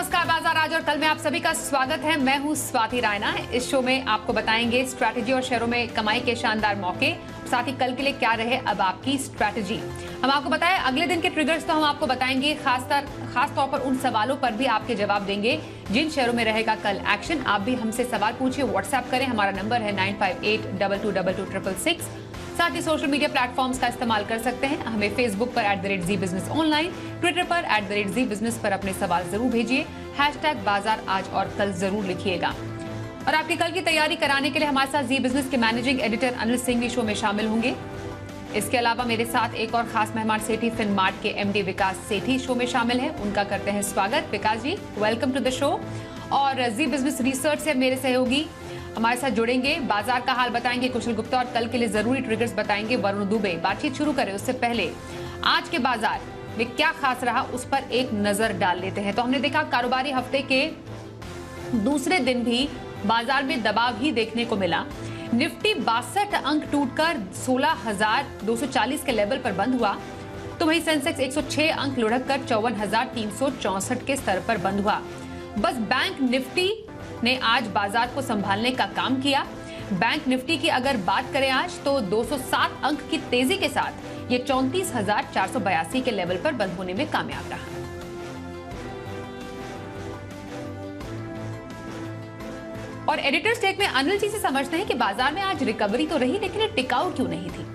नमस्कार बाजार आज और कल में आप सभी का स्वागत है। मैं हूं स्वाति रायना। इस शो में आपको बताएंगे स्ट्रैटेजी और शेयरों में कमाई के शानदार मौके, साथ ही कल के लिए क्या रहे अब आपकी स्ट्रैटेजी। हम आपको बताएं अगले दिन के ट्रिगर्स तो हम आपको बताएंगे, खास तौर पर उन सवालों पर भी आपके जवाब देंगे जिन शेयरों में रहेगा कल एक्शन। आप भी हमसे सवाल पूछिए, व्हाट्सएप करें, हमारा नंबर है 9582222666। साथ ही सोशल मीडिया प्लेटफॉर्म्स का इस्तेमाल कर सकते हैं। हमें फेसबुक पर @ZEE Business ऑनलाइन, ट्विटर पर @ZEE Business पर अपने सवाल जरूर भेजिए। #बाजार आज और कल जरूर लिखिएगा। और आपकी कल की तैयारी कराने के लिए हमारे साथ जी बिजनेस के मैनेजिंग एडिटर अनिल सिंह भी शो में शामिल होंगे। इसके अलावा मेरे साथ एक और खास मेहमान सेठी फिनमार्ट के MD विकास सेठी शो में शामिल हैं। उनका करते हैं स्वागत। विकास जी, वेलकम टू द शो। और जी बिजनेस रिसर्च से मेरे सहयोगी हमारे साथ जुड़ेंगे, बाजार का हाल बताएंगे कुशल गुप्ता, और कल के लिए जरूरी ट्रिगर्स बताएंगे वरुण दुबे। बातचीत शुरू करें उससे पहले आज के बाजार में क्या खास रहा उस पर एक नजर डाल लेते हैं। तो हमने देखा कारोबारी हफ्ते के दूसरे दिन भी बाजार में दबाव ही देखने को मिला। निफ्टी 62 अंक टूटकर 16,240 के लेवल पर बंद हुआ, तो वहीं सेंसेक्स 106 अंक लुढ़क कर 54,364 के स्तर पर बंद हुआ। बस बैंक निफ्टी ने आज बाजार को संभालने का काम किया। बैंक निफ्टी की अगर बात करें आज तो 207 अंक की तेजी के साथ ये 34,482 के लेवल पर बंद होने में कामयाब रहा। और एडिटर्स टेक में अनिल जी से समझते हैं कि बाजार में आज रिकवरी तो रही, लेकिन ये टिकाऊ क्यों नहीं थी।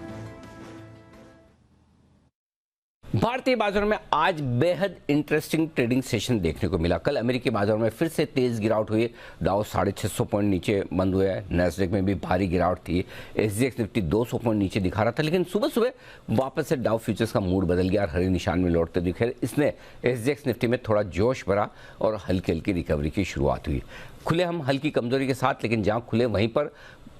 भारतीय बाजारों में आज बेहद इंटरेस्टिंग ट्रेडिंग सेशन देखने को मिला। कल अमेरिकी बाजारों में फिर से तेज गिरावट हुई। डाउ 650 पॉइंट नीचे बंद हुआ है। नैस्डैक में भी भारी गिरावट थी। SGX निफ्टी 200 पॉइंट नीचे दिखा रहा था, लेकिन सुबह सुबह वापस से डाउ फ्यूचर्स का मूड बदल गया और हरे निशान में लौटते दिखे। इसने SGX निफ्टी में थोड़ा जोश भरा और हल्की हल्की रिकवरी की शुरुआत हुई। खुले हम हल्की कमजोरी के साथ, लेकिन जहां खुले वहीं पर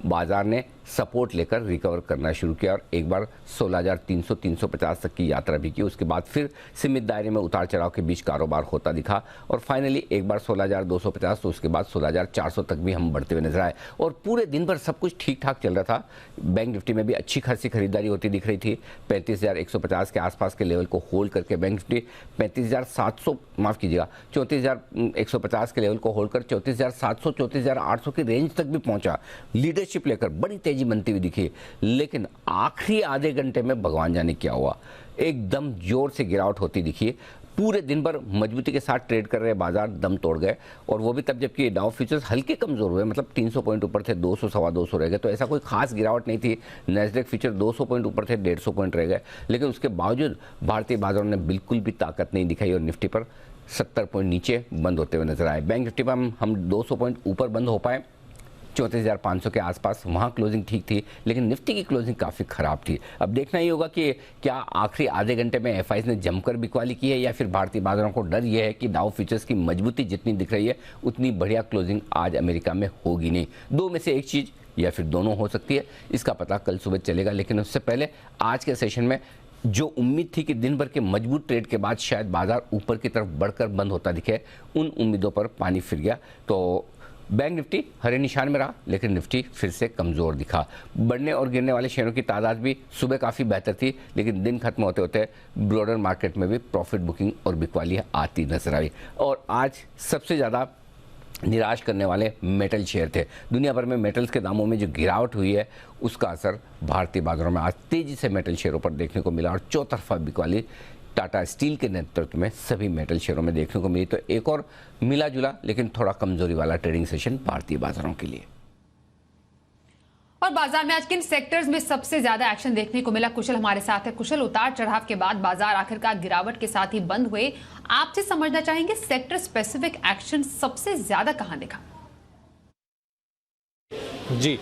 बाजार ने सपोर्ट लेकर रिकवर करना शुरू किया और एक बार 16,300-350 तक की यात्रा भी की। उसके बाद फिर सीमित दायरे में उतार चढ़ाव के बीच कारोबार होता दिखा और फाइनली एक बार 16,250, तो उसके बाद 16,400 तक भी हम बढ़ते हुए नजर आए। और पूरे दिन भर सब कुछ ठीक ठाक चल रहा था। बैंक निफ्टी में भी अच्छी खासी खरीदारी होती दिख रही थी। 35,150 के आसपास के लेवल को होल्ड करके बैंक निफ्टी 34,150 के लेवल को होल्ड कर 34,700, 34,800 की रेंज तक भी पहुंचा। लीडरशिप लेकर बड़ी तेजी बनती हुई दिखी, लेकिन आखिरी आधे घंटे में भगवान जाने क्या हुआ, एकदम जोर से गिरावट होती दिखी। पूरे दिन भर मजबूती के साथ ट्रेड कर रहे बाजार दम तोड़ गए, और वो भी तब जबकि डाउ फ्यूचर्स हल्के कमजोर हुए, मतलब 300 पॉइंट ऊपर थे, 200 सवा 200 रह गए, तो ऐसा कोई खास गिरावट नहीं थी। नैस्डैक फ्यूचर 200 पॉइंट ऊपर थे, 150 पॉइंट रह गए, लेकिन उसके बावजूद भारतीय बाजारों ने बिल्कुल भी ताकत नहीं दिखाई और निफ्टी पर 70 पॉइंट नीचे बंद होते हुए नजर आए। बैंक निफ्टी पर हम 200 पॉइंट ऊपर बंद हो पाए 34,500 के आसपास, वहाँ क्लोजिंग ठीक थी, लेकिन निफ्टी की क्लोजिंग काफ़ी ख़राब थी। अब देखना ही होगा कि क्या आखिरी आधे घंटे में FIs ने जमकर बिकवाली की है, या फिर भारतीय बाजारों को डर यह है कि डाउ फ्यूचर्स की मजबूती जितनी दिख रही है उतनी बढ़िया क्लोजिंग आज अमेरिका में होगी नहीं। दो में से एक चीज़ या फिर दोनों हो सकती है, इसका पता कल सुबह चलेगा। लेकिन उससे पहले आज के सेशन में जो उम्मीद थी कि दिन भर के मजबूत ट्रेड के बाद शायद बाजार ऊपर की तरफ बढ़कर बंद होता दिखे, उन उम्मीदों पर पानी फिर गया। तो बैंक निफ्टी हरे निशान में रहा, लेकिन निफ्टी फिर से कमज़ोर दिखा। बढ़ने और गिरने वाले शेयरों की तादाद भी सुबह काफ़ी बेहतर थी, लेकिन दिन खत्म होते होते ब्रॉडर मार्केट में भी प्रॉफिट बुकिंग और बिकवाली आती नजर आई। और आज सबसे ज़्यादा निराश करने वाले मेटल शेयर थे। दुनिया भर में मेटल्स के दामों में जो गिरावट हुई है, उसका असर भारतीय बाजारों में आज तेज़ी से मेटल शेयरों पर देखने को मिला और चौतरफा बिकवाली टाटा स्टील के नेतृत्व में सभी मेटल शेयरों में देखने को मिली। तो एक और मिला जुला लेकिन थोड़ा कमजोरी वाला ट्रेडिंग सेशन भारतीय बाजारों के लिए। और बाजार में आज किन सेक्टर्स में सबसे ज्यादा एक्शन देखने को मिला, कुशल हमारे साथ है। कुशल, उतार चढ़ाव के बाद बाजार आखिरकार गिरावट के साथ ही बंद हुए। आपसे समझना चाहेंगे सेक्टर स्पेसिफिक एक्शन सबसे ज्यादा कहां दिखा? जी,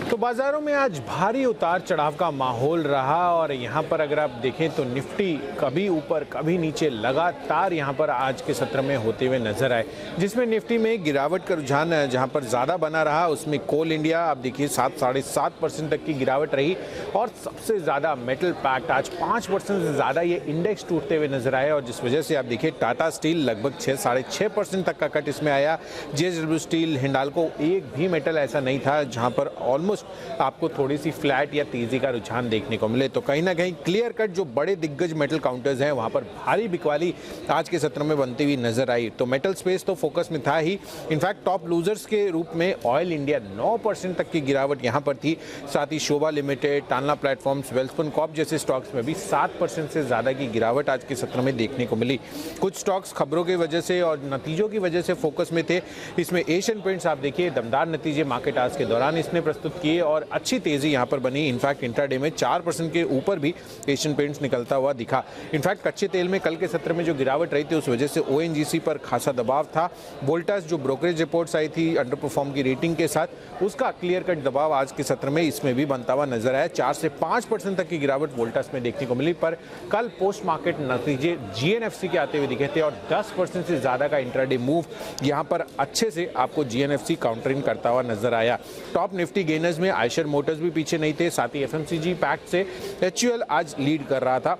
तो बाजारों में आज भारी उतार चढ़ाव का माहौल रहा और यहाँ पर अगर आप देखें तो निफ्टी कभी ऊपर कभी नीचे लगातार यहाँ पर आज के सत्र में होते हुए नजर आए, जिसमें निफ्टी में गिरावट का रुझान जहाँ पर ज़्यादा बना रहा उसमें कोल इंडिया आप देखिए 7-7.5% तक की गिरावट रही और सबसे ज़्यादा मेटल पैक्ट आज 5% से ज़्यादा ये इंडेक्स टूटते हुए नजर आए, और जिस वजह से आप देखिए टाटा स्टील लगभग 6-6.5% तक का कट इसमें आया। JSW स्टील, हिंडाल्को, एक भी मेटल ऐसा नहीं था जहाँ पर ऑलमोस्ट आपको थोड़ी सी फ्लैट या तेजी का रुझान देखने को मिले। तो कहीं ना कहीं क्लियर कट जो बड़े दिग्गज मेटल काउंटर्स हैं वहां पर भारी बिकवाली आज के सत्र में बनती हुई नजर आई। तो मेटल स्पेस तो फोकस में था ही, इनफैक्ट टॉप लूजर्स के रूप में ऑयल इंडिया 9% तक की गिरावट यहां पर थी। साथ ही शोभा लिमिटेड, टानला प्लेटफॉर्म्स, वेल्सपन कॉर्प जैसे स्टॉक्स में भी 7% से ज्यादा की गिरावट आज के सत्र में देखने को मिली। कुछ स्टॉक्स खबरों की वजह से और नतीजों की वजह से फोकस में थे। इसमें एशियन पेंट्स आप देखिए दमदार नतीजे मार्केट आज के दौरान इसने प्रस्तुत किए और अच्छी तेजी यहां पर बनी। इनफैक्ट इंट्राडे में 4% के ऊपर भी एशियन पेंट्स निकलता हुआ दिखा। इनफैक्ट कच्चे तेल में कल के सत्र में जो गिरावट रही थी उस वजह से ओएनजीसी पर खासा दबाव था। वोल्टास जो ब्रोकरेज रिपोर्ट्स आई थी अंडर परफॉर्म की रेटिंग के साथ, उसका क्लियर कट दबाव आज के सत्र में इसमें भी बनता हुआ नजर आया। 4 से 5% तक की गिरावट वोल्टास में देखने को मिली। पर कल पोस्ट मार्केट नतीजे जीएनएफसी के आते हुए दिखे थे और 10% से ज्यादा का इंट्राडे मूव यहां पर अच्छे से आपको जीएनएफसी काउंटरिंग करता हुआ नजर आया। टॉप निफ्टी गेनर्स में आयशर मोटर्स भी पीछे नहीं थे। साथ ही एफएमसीजी पैक्ट से एचयूएल आज लीड कर रहा था।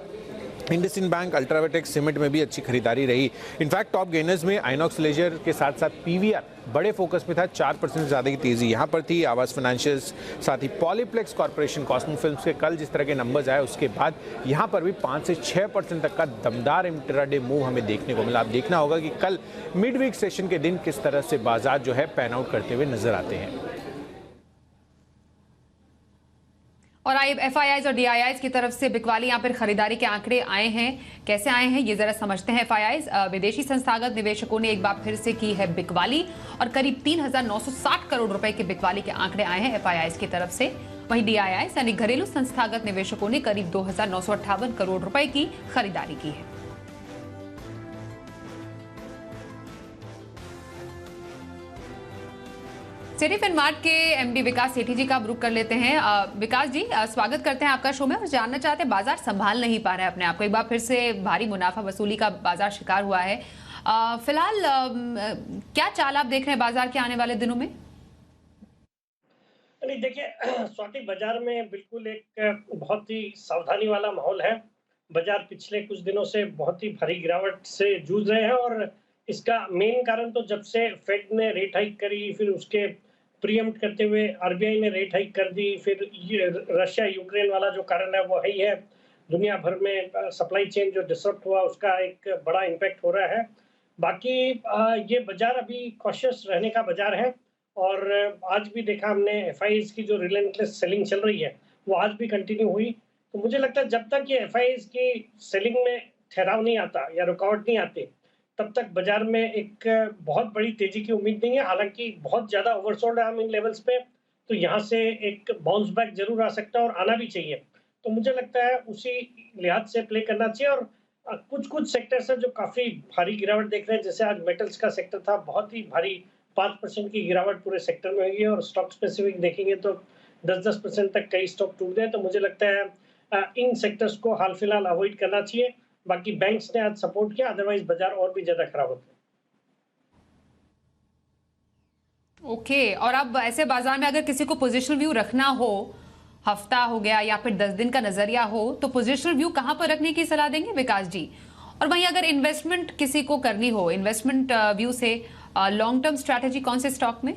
इंडसइंड बैंक, अल्ट्रावेटेक, सीमेंट में भी अच्छी खरीदारी रही। इनफैक्ट टॉप गेनर्स में आइनॉक्स लेजर के साथ साथ पीवीआर बड़े फोकस में था। 4% से ज्यादा की तेजी यहां पर थी। आवास फाइनेंशियल्स, साथ ही पॉलीप्लेक्स कॉर्पोरेशन, कॉस्मो फिल्म्स के कल जिस तरह के नंबर्स आए उसके बाद यहां पर भी 5 से 6% तक का दमदार इंट्राडे मूव हमें देखने को मिला। अब देखना होगा कि कल मिड वीक सेशन के दिन किस तरह से बाजार जो है पैन आउट करते हुए नजर आते हैं। और एफआईआईज और डीआईआईज की तरफ से बिकवाली यहाँ पर खरीदारी के आंकड़े आए हैं, कैसे आए हैं ये जरा समझते हैं। एफआईआईज विदेशी संस्थागत निवेशकों ने एक बार फिर से की है बिकवाली और करीब 3,960 करोड़ रुपए के बिकवाली के आंकड़े आए हैं एफआईआईज की तरफ से। वहीं डीआईआईज यानी घरेलू संस्थागत निवेशकों ने करीब 2,958 करोड़ रुपए की खरीदारी की है। सिटी फिनमार्ट के एमडी विकास सेठी जी का रुख कर लेते हैं। विकास जी, स्वागत करते हैं आपका शो में और जानना चाहते हैं बाजार संभाल नहीं पा रहा है अपने आप को, एक बार फिर से भारी मुनाफा वसूली का बाजार शिकार हुआ है। फिलहाल क्या चाल आप देख रहे हैं बाजार के आने वाले दिनों में? नहीं, देखिए स्वाति, बाजार में बिल्कुल एक बहुत ही सावधानी वाला माहौल है। बाजार पिछले कुछ दिनों से बहुत ही भारी गिरावट से जूझ रहे हैं और इसका मेन कारण तो जब से फेड ने रेट हाइक करी, फिर उसके प्रीएम्प्ट करते हुए आरबीआई ने रेट हाइक कर दी, फिर ये रशिया यूक्रेन वाला जो कारण है वो है ही है। दुनिया भर में सप्लाई चेन जो डिसरप्ट हुआ उसका एक बड़ा इम्पैक्ट हो रहा है। बाकी ये बाजार अभी कॉशियस रहने का बाजार है और आज भी देखा हमने एफआईआईज की जो रिलेंटलेस सेलिंग चल रही है वो आज भी कंटिन्यू हुई। तो मुझे लगता है जब तक ये एफआईआईज की सेलिंग में ठहराव नहीं आता या रुकावट नहीं आती तब तक बाजार में एक बहुत बड़ी तेजी की उम्मीद नहीं है। हालांकि बहुत ज्यादा ओवरसोल्ड है हम इन लेवल्स पे, तो यहाँ से एक बाउंस बैक जरूर आ सकता है और आना भी चाहिए। तो मुझे लगता है उसी लिहाज से प्ले करना चाहिए। और कुछ सेक्टर्स है जो काफी भारी गिरावट देख रहे हैं, जैसे आज मेटल्स का सेक्टर था, बहुत ही भारी 5% की गिरावट पूरे सेक्टर में हुई है और स्टॉक स्पेसिफिक देखेंगे तो 10% तक कई स्टॉक टूट गए। तो मुझे लगता है इन सेक्टर्स को हाल फिलहाल अवॉइड करना चाहिए। बाकी बैंक्स ने आज सपोर्ट किया, अदरवाइज बाजार और भी ज्यादा खराब होता है। ओके, और अब ऐसे बाजार में अगर किसी को पोजिशनल व्यू रखना हो, हफ्ता हो गया या फिर 10 दिन का नजरिया हो, तो पोजिशनल व्यू कहां पर रखने की सलाह देंगे विकास जी? और वहीं अगर इन्वेस्टमेंट किसी को करनी हो, इन्वेस्टमेंट व्यू से लॉन्ग टर्म स्ट्रैटेजी कौन से स्टॉक में?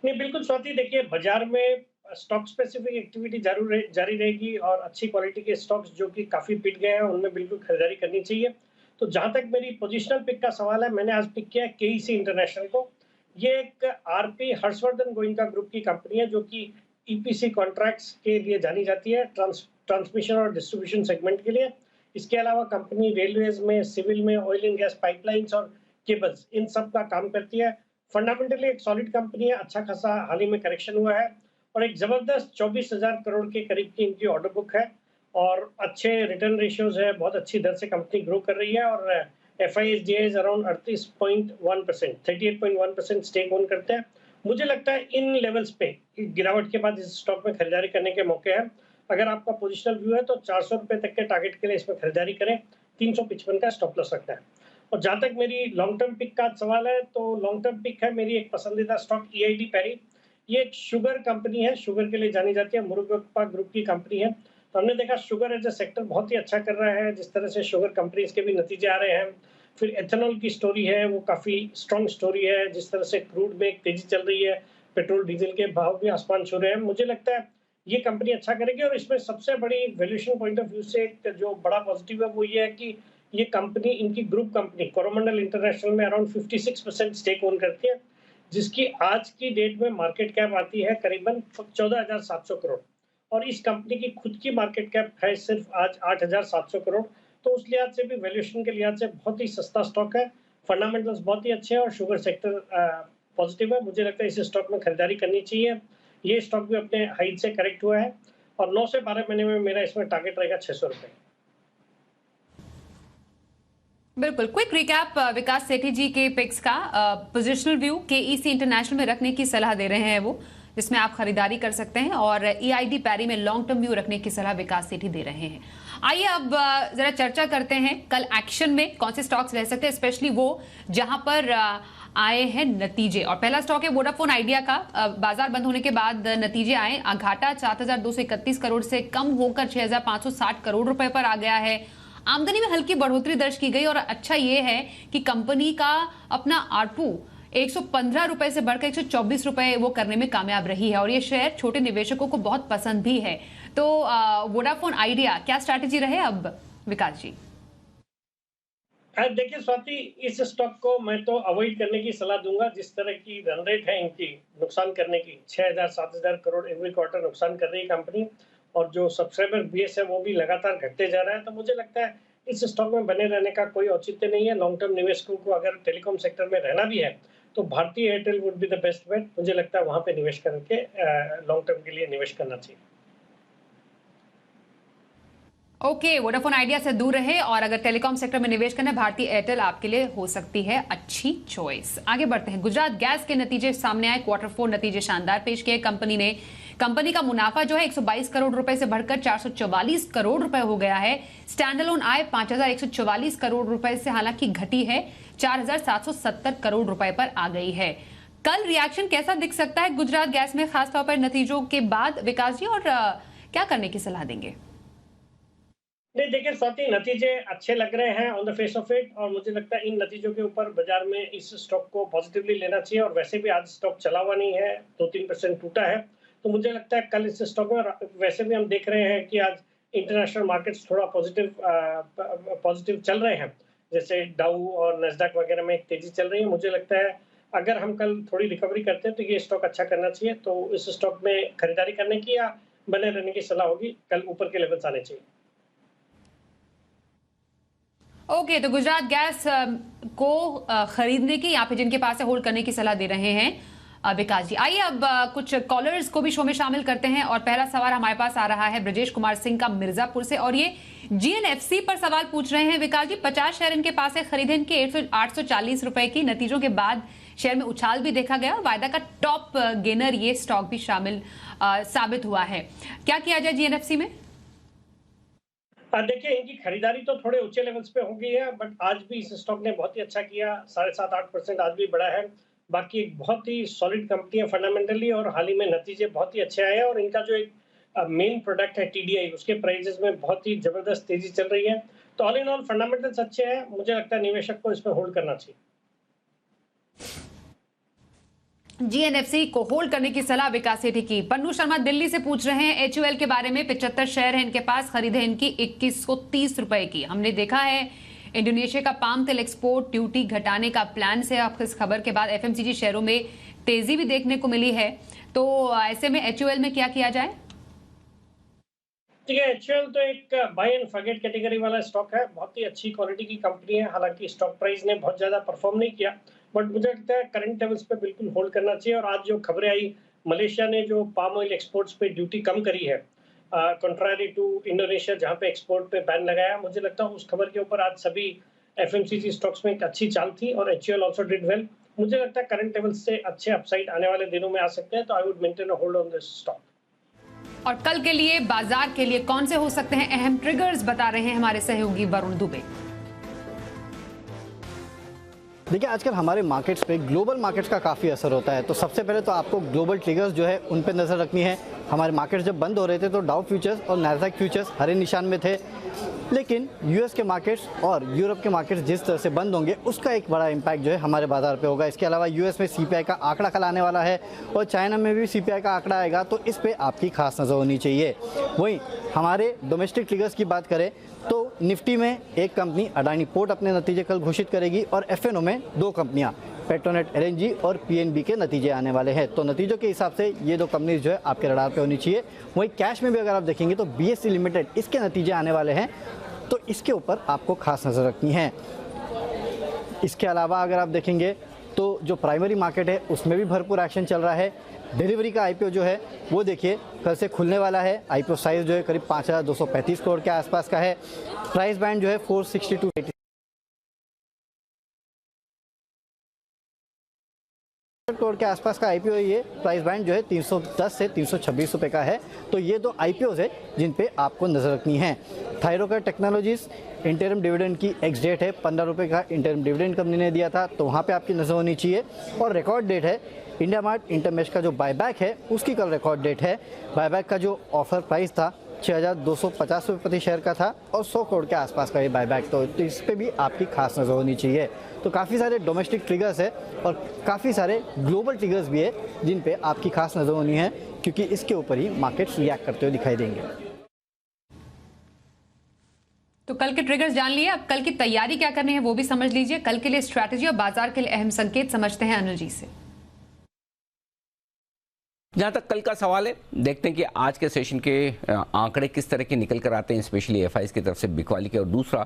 नहीं, बिल्कुल स्वाति, देखिए बाजार में स्टॉक स्पेसिफिक एक्टिविटी जारी रहेगी और अच्छी क्वालिटी के स्टॉक्स जो कि काफी पिट गए हैं उनमें बिल्कुल खरीदारी करनी चाहिए। तो जहां तक मेरी पोजिशनल पिक का सवाल है, मैंने आज पिक किया केईसी इंटरनेशनल को। ये एक आरपी हर्षवर्धन गोइंका ग्रुप की कंपनी है जो कि ईपीसी कॉन्ट्रैक्ट्स के लिए जानी जाती है, ट्रांसमिशन और डिस्ट्रीब्यूशन सेगमेंट के लिए। इसके अलावा कंपनी रेलवेज में, सिविल में, ऑयल एंड गैस पाइपलाइंस और केबल्स, इन सब का काम करती है। फंडामेंटली एक सॉलिड कंपनी है, अच्छा खासा हाल ही में करेक्शन हुआ है और एक जबरदस्त 24,000 करोड़ के करीब की इनकी ऑर्डर बुक है और अच्छे रिटर्न रेशियोज है, बहुत अच्छी दर से कंपनी ग्रो कर रही है। और एफआईएसडीआईज अराउंड 38.1%, 38.1% स्टेक ओन करते हैं। मुझे लगता है इन लेवल्स पे गिरावट के बाद इस स्टॉक में खरीदारी करने के मौके हैं। अगर आपका पोजिशनल व्यू है तो 400 रुपए तक के टारगेट के लिए इसमें खरीदारी करें, 355 का स्टॉप लॉस रखता है। और जहां तक मेरी लॉन्ग टर्म पिक का सवाल है तो लॉन्ग टर्म पिक है मेरी एक पसंदीदा स्टॉक ईआईडी पैरी। ये एक शुगर कंपनी है, शुगर के लिए जानी जाती है, मुरुगप्पा ग्रुप की कंपनी है। तो हमने देखा शुगर एज ए सेक्टर बहुत ही अच्छा कर रहा है, जिस तरह से शुगर कंपनीज के भी नतीजे आ रहे हैं। फिर एथेनॉल की स्टोरी है, वो काफ़ी स्ट्रॉन्ग स्टोरी है, जिस तरह से क्रूड में एक तेजी चल रही है, पेट्रोल डीजल के भाव भी आसमान छू रहे हैं। मुझे लगता है ये कंपनी अच्छा करेगी और इसमें सबसे बड़ी वैल्यूएशन पॉइंट ऑफ व्यू से एक जो बड़ा पॉजिटिव है वो ये है कि ये कंपनी, इनकी ग्रुप कंपनी कोरोमंडल इंटरनेशनल में अराउंड 56% स्टेक ओन करती है, जिसकी आज की डेट में मार्केट कैप आती है करीबन 14,700 करोड़ और इस कंपनी की खुद की मार्केट कैप है सिर्फ आज 8,700 करोड़। तो उस लिहाज से भी वैल्यूएशन के लिहाज से बहुत ही सस्ता स्टॉक है, फंडामेंटल्स बहुत ही अच्छे हैं और शुगर सेक्टर पॉजिटिव है। मुझे लगता है इस स्टॉक में खरीदारी करनी चाहिए। ये स्टॉक भी अपने हाइट से करेक्ट हुआ है और 9 से 12 महीने में मेरा इसमें टारगेट रहेगा 600 रुपए। बिल्कुल, क्विक रिकैप विकास सेठी जी के पिक्स का पोजिशनल व्यू केईसी इंटरनेशनल में रखने की सलाह दे रहे हैं वो, जिसमें आप खरीदारी कर सकते हैं और ईआईडी पैरी में लॉन्ग टर्म व्यू रखने की सलाह विकास सेठी दे रहे हैं। आइए अब जरा चर्चा करते हैं कल एक्शन में कौन से स्टॉक्स रह सकते हैं, स्पेशली वो जहां पर आए हैं नतीजे। और पहला स्टॉक है वोडाफोन आइडिया का। बाजार बंद होने के बाद नतीजे आए, घाटा 7,231 करोड़ से कम होकर 6,560 करोड़ रुपए पर आ गया है। आमदनी में हल्की बढ़ोतरी दर्ज की गई और अच्छा ये है कि कंपनी का अपना आरपू 115 रुपए से बढ़कर 124 रुपए वो करने में कामयाब रही है और ये शेयर छोटे निवेशकों को बहुत पसंद भी है। तो वोडाफोन आइडिया क्या स्ट्रैटेजी रहे अब विकास जी? देखिए स्वाति, इस स्टॉक को मैं तो अवॉइड करने की सलाह दूंगा। जिस तरह की रन रेट है इनकी नुकसान करने की, 6,000-7,000 करोड़ एवरी क्वार्टर नुकसान कर रही है कंपनी और जो सब्सक्राइबर बेस है वो भी लगातार घटते जा रहा है। तो मुझे लगता है इस स्टॉक में बने रहने का कोई औचित्य नहीं है। लॉन्ग टर्म निवेशकों को अगर टेलीकॉम सेक्टर में रहना भी है तो भारतीय Airtel would be the best bet. मुझे लगता है वहां पे निवेश करके लॉन्ग टर्म के लिए निवेश करना चाहिए। ओके, वोडाफोन आइडिया से दूर रहे और अगर टेलीकॉम सेक्टर में निवेश करना है, भारतीय एयरटेल आपके लिए हो सकती है अच्छी चॉइस। आगे बढ़ते हैं। गुजरात गैस के नतीजे सामने आए। क्वार्टर 4 नतीजे शानदार पेश किए कंपनी का मुनाफा जो है 122 करोड़ रुपए से बढ़कर 444 करोड़ रुपए हो गया है। स्टैंडअलोन आय 5,144 करोड़ रुपए से हालांकि घटी है, 4,770 करोड़ रुपए पर आ गई है। कल रिएक्शन कैसा दिख सकता है गुजरात गैस में, खासतौर पर नतीजों के बाद विकास जी, और क्या करने की सलाह देंगे? नहीं देखिए स्वाति, नतीजे अच्छे लग रहे हैं on the face of it और मुझे लगता है इन नतीजों के ऊपर बाजार में इस स्टॉक को पॉजिटिवली लेना चाहिए और वैसे भी आज स्टॉक चला हुआ नहीं है, 2-3% टूटा है। तो मुझे लगता है कल इस स्टॉक में, वैसे भी हम देख रहे हैं कि आज इंटरनेशनल मार्केट्स थोड़ा पॉजिटिव चल रहे हैं, जैसे डाउ और नैस्डैक वगैरह में एक तेजी चल रही है। मुझे लगता है अगर हम कल थोड़ी रिकवरी करते हैं तो ये स्टॉक अच्छा करना चाहिए। तो इस स्टॉक में खरीदारी करने की या बने रहने की सलाह होगी। कल ऊपर के लेवल्स आने चाहिए। ओके, तो गुजरात गैस को खरीदने की या फिर जिनके पास है होल्ड करने की सलाह दे रहे हैं विकास जी। आइए अब कुछ कॉलर्स को भी शो में शामिल करते हैं और पहला सवाल हमारे पास आ रहा है ब्रजेश कुमार सिंह का मिर्जापुर से और ये जीएनएफसी पर सवाल पूछ रहे हैं विकास जी। 50 शेयर इनके पास है, खरीदे इनके 840 रुपए की। नतीजों के बाद शेयर में उछाल भी देखा गया और वायदा का टॉप गेनर ये स्टॉक भी शामिल साबित हुआ है। क्या किया जाए जीएनएफसी में? देखिए इनकी खरीदारी तो थोड़े ऊंचे लेवल्स पे हो गई है, बट आज भी इस स्टॉक ने बहुत ही अच्छा किया, 7.5-8% आज भी बढ़ा है। बाकी एक बहुत ही सॉलिड कंपनी है फंडामेंटली और हाल ही में नतीजे बहुत ही अच्छे आए हैं और इनका जो एक मेन प्रोडक्ट है टीडीआई, उसके प्राइजेस में बहुत ही जबरदस्त तेजी चल रही है। तो ऑल इन ऑल फंडामेंटल्स अच्छे हैं। मुझे लगता है निवेशक को इसमें होल्ड करना चाहिए। जीएनएफसी को होल्ड करने की सलाह विकास सेठी की। पन्नू शर्मा दिल्ली से पूछ रहे हैं एचयूएल के बारे में। 75 शेयर है इनके पास, खरीदे इनकी 2130 रुपए की। हमने देखा है इंडोनेशिया का पाम तेल एक्सपोर्ट ड्यूटी घटाने का प्लान से अब इस खबर के बाद एफएमसीजी शेयरों में तेजी भी देखने को मिली है। तो ऐसे में एचयूएल में क्या किया जाए? ठीक है, एचयूएल तो एक बाय एंड फॉरगेट कैटेगरी वाला स्टॉक है। बहुत ही अच्छी क्वालिटी की कंपनी है। हालांकि स्टॉक प्राइस ने बहुत ज्यादा परफॉर्म नहीं किया, बट मुझे लगता है करंट लेवल्स पे बिल्कुल होल्ड करना चाहिए। और आज जो खबरें आई, मलेशिया ने जो पाम ऑयल एक्सपोर्ट्स पे ड्यूटी कम करी है कंट्रारी टू इंडोनेशिया जहां पे एक्सपोर्ट पे बैन लगाया, मुझे लगता है उस खबर के ऊपर आज सभी एफएमसीजी स्टॉक्स में एक अच्छी चाल थी और एचयूएल आल्सो डिड वेल। मुझे लगता है करंट लेवल्स से अच्छे अपसाइड आने वाले दिनों में आ सकते हैं। तो I would maintain a hold on this stock. और कल के लिए बाजार के लिए कौन से हो सकते हैं अहम ट्रिगर्स, बता रहे हैं हमारे सहयोगी वरुण दुबे। देखिए आजकल हमारे मार्केट्स पे ग्लोबल मार्केट्स का काफ़ी असर होता है, तो सबसे पहले तो आपको ग्लोबल ट्रिगर्स जो है उन पे नज़र रखनी है। हमारे मार्केट्स जब बंद हो रहे थे तो डाउ फ्यूचर्स और नैस्डैक फ्यूचर्स हरे निशान में थे, लेकिन यूएस के मार्केट्स और यूरोप के मार्केट्स जिस तरह से बंद होंगे उसका एक बड़ा इम्पैक्ट जो है हमारे बाजार पे होगा। इसके अलावा यूएस में सीपीआई का आंकड़ा कल आने वाला है और चाइना में भी सीपीआई का आंकड़ा आएगा, तो इस पे आपकी खास नज़र होनी चाहिए। वहीं हमारे डोमेस्टिक ट्रिगर्स की बात करें तो निफ्टी में एक कंपनी अडानी पोर्ट अपने नतीजे कल घोषित करेगी और एफएनओ में दो कंपनियां पेट्रोनेट एलएनजी और पीएनबी के नतीजे आने वाले हैं। तो नतीजों के हिसाब से ये दो कंपनीज जो है आपके रडार पे होनी चाहिए। वहीं कैश में भी अगर आप देखेंगे तो बीएसई लिमिटेड इसके नतीजे आने वाले हैं, तो इसके ऊपर आपको खास नज़र रखनी है। इसके अलावा अगर आप देखेंगे तो जो प्राइमरी मार्केट है उसमें भी भरपूर एक्शन चल रहा है। डिलीवरी का आईपीओ जो है वो देखिए कल से खुलने वाला है। आईपीओ साइज जो है करीब 5,235 करोड़ के आसपास का है। प्राइस बैंड जो है 460 टू 80 करोड़ के आसपास का आईपीओ। ये प्राइस बैंड जो है 310 से 326 रुपए का है। तो ये दो आईपीओज है जिन पे आपको नजर रखनी है। थायरोकेयर टेक्नोलॉजीज इंटरिम डिविडेंड की एक्स डेट है 15 रुपए का इंटरिम डिविडेंड कंपनी ने दिया था, तो वहाँ पे आपकी नजर होनी चाहिए। और रिकॉर्ड डेट है इंडिया मार्ट इंटरमेश का जो बायबैक है उसकी कल रिकॉर्ड डेट है। बायबैक का जो ऑफर प्राइस था 6,250 रुपये प्रति शेयर का था और 100 करोड़ के आसपास का ये बायबैक, तो इस पे भी आपकी खास नज़र होनी चाहिए। तो काफ़ी सारे डोमेस्टिक ट्रिगर्स है और काफ़ी सारे ग्लोबल ट्रिगर्स भी है जिन पे आपकी खास नज़र होनी है, क्योंकि इसके ऊपर ही मार्केट्स रिएक्ट करते हुए दिखाई देंगे। तो कल के ट्रिगर्स जान लिए, अब कल की तैयारी क्या करनी है वो भी समझ लीजिए। कल के लिए स्ट्रैटेजी और बाजार के लिए अहम संकेत समझते हैं अनिल जी से। जहाँ तक कल का सवाल है, देखते हैं कि आज के सेशन के आंकड़े किस तरह के निकल कर आते हैं, स्पेशली एफआईज की तरफ से बिकवाली के, और दूसरा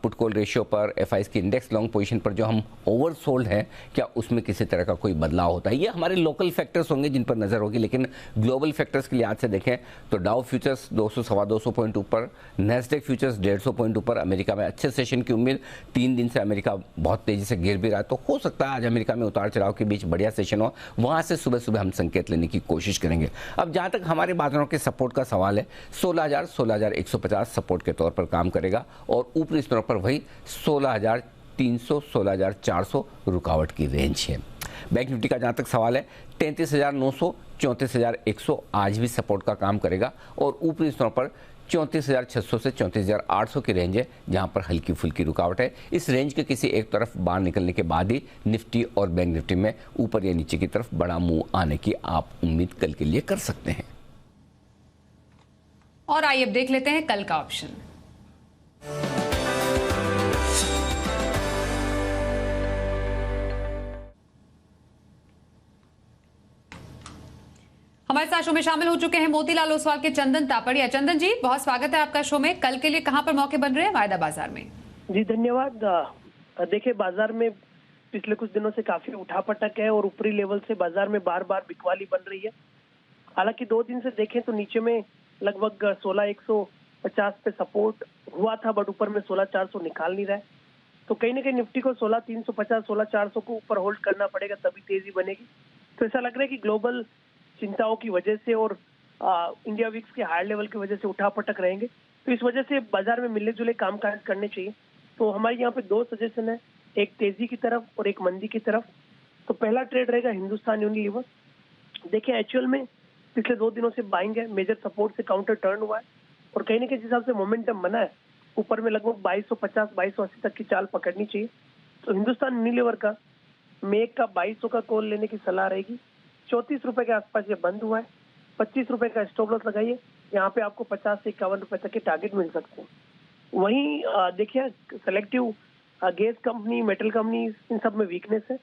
पुट कॉल रेशियो पर एफआईज की इंडेक्स लॉन्ग पोजीशन पर जो हम ओवरसोल्ड हैं क्या उसमें किसी तरह का कोई बदलाव होता है। ये हमारे लोकल फैक्टर्स होंगे जिन पर नजर होगी, लेकिन ग्लोबल फैक्टर्स के लिहाज से देखें तो डाउ फ्यूचर्स 200 सवा 200 पॉइंट ऊपर, नेस्डैक फ्यूचर्स 150 पॉइंट ऊपर। अमेरिका में अच्छे सेशन की उम्मीद, 3 दिन से अमेरिका बहुत तेजी से गिर भी रहा है, तो हो सकता है आज अमेरिका में उतार चढ़ाव के बीच बढ़िया सेशन हो, वहां से सुबह सुबह हम संकेत लेने की कोशिश करेंगे। अब जहां तक हमारे बाजारों के सपोर्ट का सवाल है, 16,150 सपोर्ट के तौर पर काम करेगा और ऊपरी स्तरों पर वही 16,300 16,400 रुकावट की रेंज है। बैंक निफ्टी का जहां तक सवाल है 33,900 34,100 आज भी सपोर्ट का काम करेगा और ऊपरी स्तरों पर 34,600 से 34,800 की रेंज है जहां पर हल्की फुल्की रुकावट है। इस रेंज के किसी एक तरफ बाहर निकलने के बाद ही निफ्टी और बैंक निफ्टी में ऊपर या नीचे की तरफ बड़ा मूव आने की आप उम्मीद कल के लिए कर सकते हैं। और आइए अब देख लेते हैं कल का ऑप्शन। हमारे साथ शो में शामिल हो चुके हैं मोतीलाल ओसवाल के चंदन तापड़िया। चंदन जी, बहुत स्वागत है आपका शो में। कल के लिए कहां पर मौके बन रहे हैं वायदा बाजार में? जी धन्यवाद। देखिए बाजार में पिछले कुछ दिनों से काफी उठापटक है और ऊपरी लेवल से बाजार में बार बार बिकवाली बन रही है। हालांकि 2 दिन से देखें तो नीचे में लगभग 16,150 पे सपोर्ट हुआ था, बट ऊपर में 16,400 निकाल नहीं रहा है। तो कहीं ना कहीं निफ्टी को 16,350 16,400 को ऊपर होल्ड करना पड़ेगा, तभी तेजी बनेगी। तो ऐसा लग रहा है कि ग्लोबल चिंताओं की वजह से और इंडिया विक्स के हायर लेवल की वजह से उठापटक रहेंगे, तो इस वजह से बाजार में मिलने जुले कामकाज करने चाहिए। तो हमारे यहाँ पे 2 सजेशन है, एक तेजी की तरफ और एक मंदी की तरफ। तो पहला ट्रेड रहेगा हिंदुस्तान यूनिलीवर। देखिए एक्चुअल में पिछले 2 दिनों से बाइंग है, मेजर सपोर्ट से काउंटर टर्न हुआ है और कहीं ना कहीं जिस हिसाब से मोमेंटम बना है ऊपर में लगभग 2250 2280 तक की चाल पकड़नी चाहिए। तो हिंदुस्तान यूनिलीवर का मेक का 2200 का कॉल लेने की सलाह रहेगी। 34 रुपए के आसपास ये बंद हुआ है, 25 रुपए का स्टॉप लॉस लगाइए, यहाँ पे आपको 50 से 51 रुपए तक के टारगेट मिल सकते हैं। वहीं देखिए selective gas company, metal company, इन सब में वीकनेस है।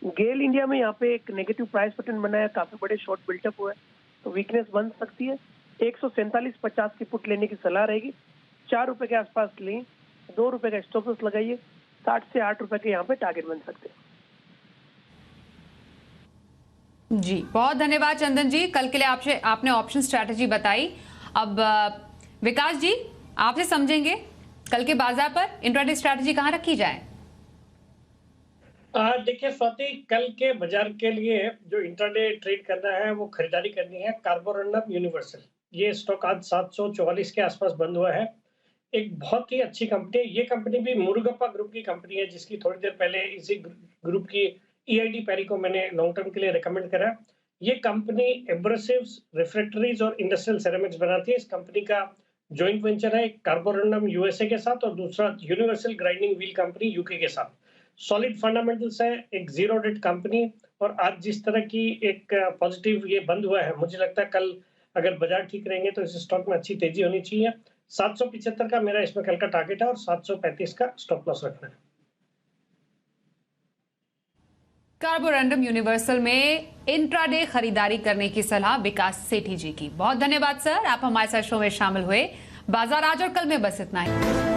गेल इंडिया में यहाँ पे एक नेगेटिव प्राइस पैटर्न बना है, काफी बड़े शॉर्ट बिल्टअप हुआ है, तो वीकनेस बन सकती है। 147.50 की पुट लेने की सलाह रहेगी, 4 रुपए के आसपास लें, 2 रुपए का स्टॉप लॉस लगाइए, 60 से 8 रुपए के यहाँ पे टारगेट बन सकते हैं। जी बहुत धन्यवाद चंदन जी, कल के लिए आपने ऑप्शन स्ट्रैटेजी बताई। अब विकास जी आपसे समझेंगे कल के बाजार पर इंट्राडे स्ट्रैटेजी कहां रखी जाए? देखिए स्वाति, कल के बाजार के लिए जो इंट्राडे ट्रेड करना है वो खरीदारी करनी है कार्बोरंडम यूनिवर्सल। ये स्टॉक आज 744 के आसपास बंद हुआ है। एक बहुत ही अच्छी कंपनी है। ये कंपनी भी मुरुगप्पा ग्रुप की कंपनी है, जिसकी थोड़ी देर पहले इसी ग्रुप की EID पैरी को मैंने लॉन्ग टर्म के लिए रिकमेंड करा। ये कंपनी एब्रेसिव्स, रिफ्रैक्टरीज और इंडस्ट्रियल सेरेमिक्स बनाती है। इस कंपनी का जॉइंट वेंचर है कार्बोरंडम USA के साथ और दूसरा universal grinding wheel company UK के साथ। सॉलिड फंडामेंटल्स है, एक जीरो डेट कंपनी, और आज जिस तरह की एक पॉजिटिव ये बंद हुआ है, मुझे लगता है कल अगर बाजार ठीक रहेंगे तो इस स्टॉक में अच्छी तेजी होनी चाहिए। 775 का मेरा इसमें कल का टारगेट है और 735 का स्टॉप लॉस रखना है। कार्बोरंडम यूनिवर्सल में इंट्राडे खरीदारी करने की सलाह विकास सेठी जी की। बहुत धन्यवाद सर, आप हमारे साथ शो में शामिल हुए। बाजार आज और कल में बस इतना ही।